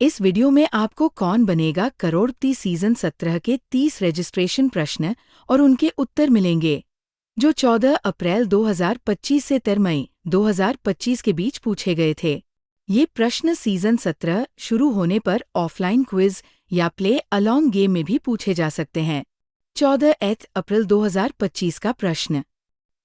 इस वीडियो में आपको कौन बनेगा करोड़पति सीजन 17 के 30 रजिस्ट्रेशन प्रश्न और उनके उत्तर मिलेंगे, जो 14 अप्रैल 2025 से 13 मई 2025 के बीच पूछे गए थे। ये प्रश्न सीजन 17 शुरू होने पर ऑफलाइन क्विज या प्ले अलोंग गेम में भी पूछे जा सकते हैं। 14 अप्रैल 2025 का प्रश्न,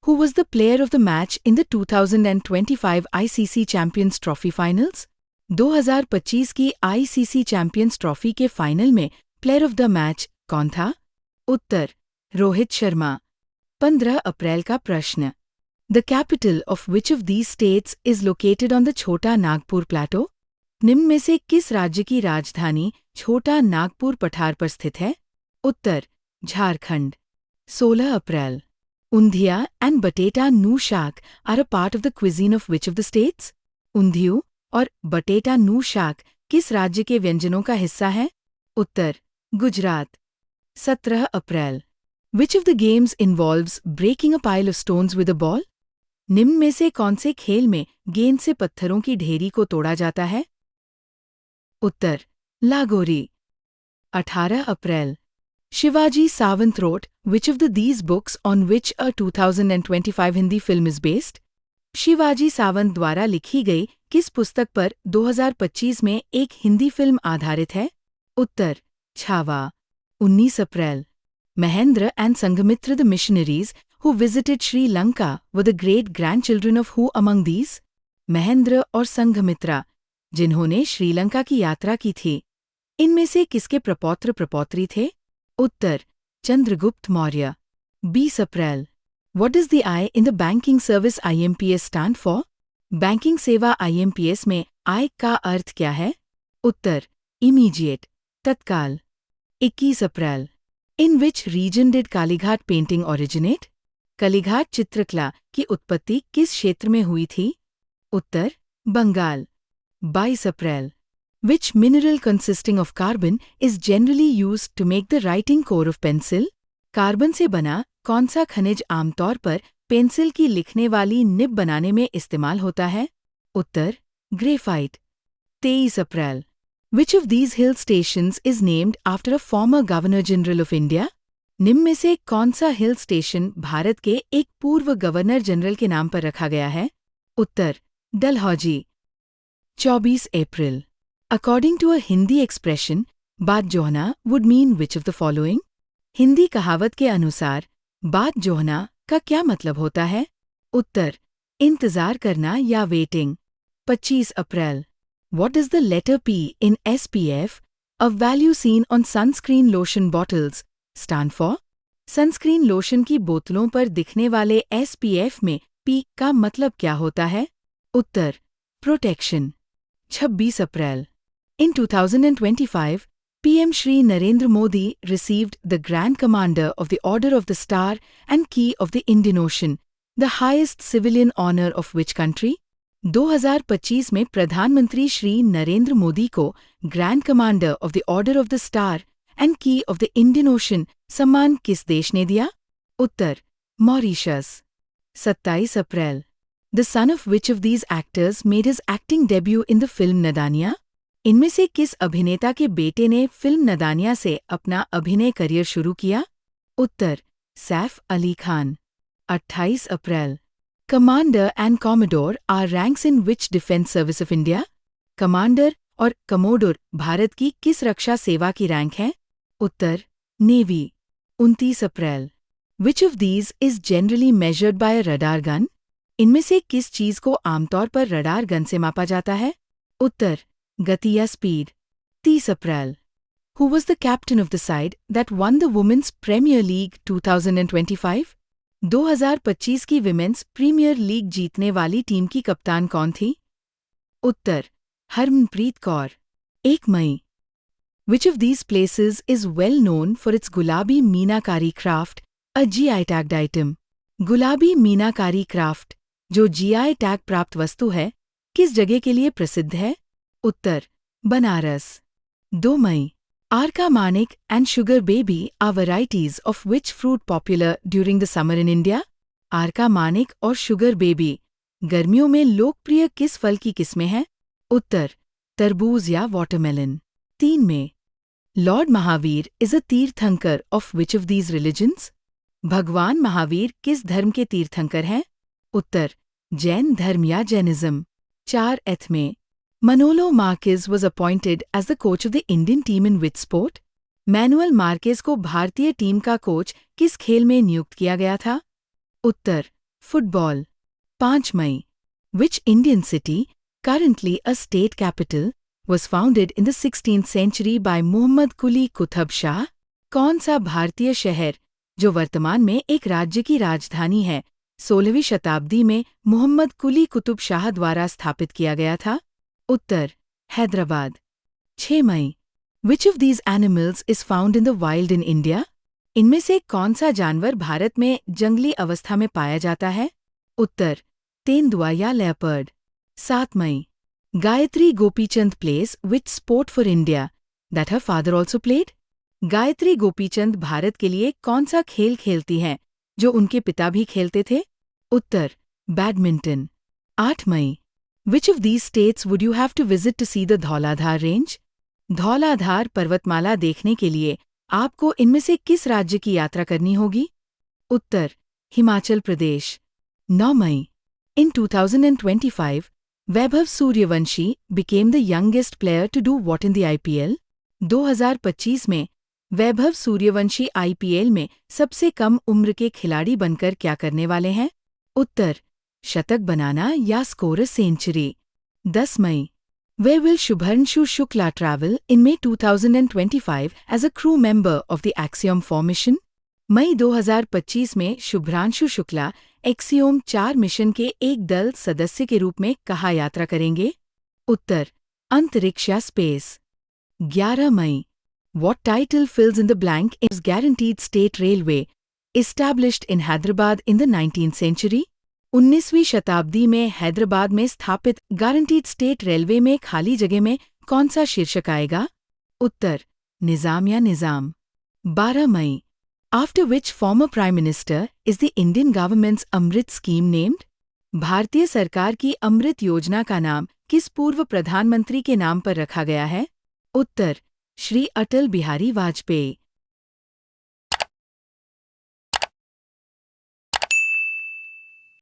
Who was the player of the match in the 2025 ICC Champions Trophy Finals? 2025 की ICC चैंपियंस ट्रॉफी के फाइनल में प्लेयर ऑफ द मैच कौन था? उत्तर, रोहित शर्मा। 15 अप्रैल का प्रश्न, the capital of which of these states is located on the छोटा नागपुर प्लेटो? निम्न में से किस राज्य की राजधानी छोटा नागपुर पठार पर स्थित है? उत्तर, झारखंड। 16 अप्रैल, ऊंधिया and bateta nu shaak are a part of the cuisine of which of the states? Undhiyu और बटेटा नू शाक किस राज्य के व्यंजनों का हिस्सा है? उत्तर, गुजरात। 17 अप्रैल, which of the games involves breaking a pile of stones with a ball? निम्न में से कौन से खेल में गेंद से पत्थरों की ढेरी को तोड़ा जाता है? उत्तर, लागोरी। 18 अप्रैल, Shivaji Sawant wrote which of these books on which a 2025 Hindi film is based? Shivaji Sawant द्वारा लिखी गई किस पुस्तक पर 2025 में एक हिंदी फिल्म आधारित है? उत्तर, छावा। 19 अप्रैल, Mahendra and Sanghamitra the missionaries who visited Sri Lanka were the great grandchildren of who among these? Mahendra और संघमित्रा, जिन्होंने श्रीलंका की यात्रा की थी, इनमें से किसके प्रपौत्र प्रपौत्री थे? उत्तर, चंद्रगुप्त मौर्य। 20 अप्रैल, What does the I in the banking service IMPS stand for? Banking सेवा IMPS में I का अर्थ क्या है? उत्तर, इमीडिएट, तत्काल। 21 अप्रैल, In which region did Kalighat painting originate? Kalighat चित्रकला की उत्पत्ति किस क्षेत्र में हुई थी? उत्तर, बंगाल। 22 अप्रैल, Which mineral consisting of carbon is generally used to make the writing core of pencil? Carbon से बना कौन सा खनिज आमतौर पर पेंसिल की लिखने वाली निब बनाने में इस्तेमाल होता है? उत्तर, graphite. 23 April, Which of these hill stations is named after a former Governor General of India? निम्न में से कौन सा हिल स्टेशन भारत के एक पूर्व गवर्नर जनरल के नाम पर रखा गया है? उत्तर, डलहौजी। 24 अप्रैल, According to a Hindi expression, बात जोहना would mean which of the following? Hindi कहावत के अनुसार बात जोहना का क्या मतलब होता है? उत्तर, इंतजार करना या waiting. 25 April, What does the letter P in SPF, a value seen on sunscreen lotion bottles, stand for? Sunscreen lotion की बोतलों पर दिखने वाले SPF में P का मतलब क्या होता है? उत्तर, protection. 26 April, In 2025, PM Shri Narendra Modi received the Grand Commander of the Order of the Star and Key of the Indian Ocean, the highest civilian honor of which country? 2025 में प्रधानमंत्री श्री नरेंद्र मोदी को grand commander of the order of the star and key of the Indian ocean सम्मान किस देश ने दिया? उत्तर, Mauritius. 27 April, the son of which of these actors made his acting debut in the film Nadaaniyan? इनमें से किस अभिनेता के बेटे ने फिल्म नदानिया से अपना अभिनय करियर शुरू किया? उत्तर, Saif Ali Khan. 28 April, commander and commodore are ranks in which defence service of India? Commander और कमोडोर भारत की किस रक्षा सेवा की रैंक है? उत्तर, navy. 29 April, which of these is generally measured by a radar gun? इनमें से किस चीज को आमतौर पर रडार गन से मापा जाता है? उत्तर, गति या speed. 30 April, who was the captain of the side that won the Women's Premier League 2025? 2025 की विमेन्स प्रीमियर लीग जीतने वाली टीम की कप्तान कौन थी? उत्तर, हरमनप्रीत कौर। 1 मई, which of these places is well known for its gulabi meenakari craft, a GI tagged item? गुलाबी मीनाकारी क्राफ्ट, जो GI टैग प्राप्त वस्तु है, किस जगह के लिए प्रसिद्ध है? उत्तर, बनारस। 2 मई, Arka Manik and sugar baby are varieties of which fruit popular during the summer in India? Arka Manik और शुगर बेबी गर्मियों में लोकप्रिय किस फल की किस्में हैं? उत्तर, तरबूज या वाटरमेलन। 3 में, लॉर्ड महावीर इज अ तीर्थंकर of which of these religions? भगवान महावीर किस धर्म के तीर्थंकर हैं? उत्तर, जैन धर्म या जैनिज्म। 4 एथ में, Manolo Marquez was appointed as the coach of the Indian team in which sport? Manuel Marquez को भारतीय टीम का कोच किस खेल में नियुक्त किया गया था? उत्तर, फुटबॉल। 5 मई, which Indian city, currently a state capital, was founded in the 16th century by Muhammad Quli Qutb Shah? कौन सा भारतीय शहर, जो वर्तमान में एक राज्य की राजधानी है, 16वीं शताब्दी में मुहम्मद कुली कुतुब शाह द्वारा स्थापित किया गया था? उत्तर, हैदराबाद। 6 मई, which of these animals is found in the wild in India? इनमें से कौन सा जानवर भारत में जंगली अवस्था में पाया जाता है? उत्तर, तेंदुआ या leopard. 7 May, Gayatri Gopichand plays which sport for India that her father also played? Gayatri Gopichand Bharat के लिए कौन सा खेल खेलती हैं जो उनके पिता भी खेलते थे? उत्तर, बैडमिंटन। 8 मई, which of these states would you have to visit to see the Dhauladhar range? Dhauladhar पर्वतमाला देखने के लिए आपको इनमें से किस राज्य की यात्रा करनी होगी? उत्तर, हिमाचल प्रदेश। 9 मई, in 2025, Vaibhav Suryavanshi became the youngest player to do what in the IPL? 2025 में वैभव सूर्यवंशी IPL में सबसे कम उम्र के खिलाड़ी बनकर क्या करने वाले हैं? उत्तर, शतक बनाना या score a century. 10 May, where will Shubhranshu Shukla travel in May 2025 as a crew member of the Axiom 4 mission? मई 2025 में शुभ्रांशु शुक्ला एक्सियोम 4 मिशन के एक दल सदस्य के रूप में कहाँ यात्रा करेंगे? उत्तर, अंतरिक्ष या space. 11 May, What title fills in the blank is guaranteed state railway established in Hyderabad in the 19th century? 19वीं शताब्दी में हैदराबाद में स्थापित गारंटीड स्टेट रेलवे में खाली जगह में कौन सा शीर्षक आएगा? उत्तर, निजाम या निजाम। 12 मई, After which former Prime Minister is the Indian government's Amrit scheme named? भारतीय सरकार की अमृत योजना का नाम किस पूर्व प्रधानमंत्री के नाम पर रखा गया है? उत्तर, श्री अटल बिहारी वाजपेयी।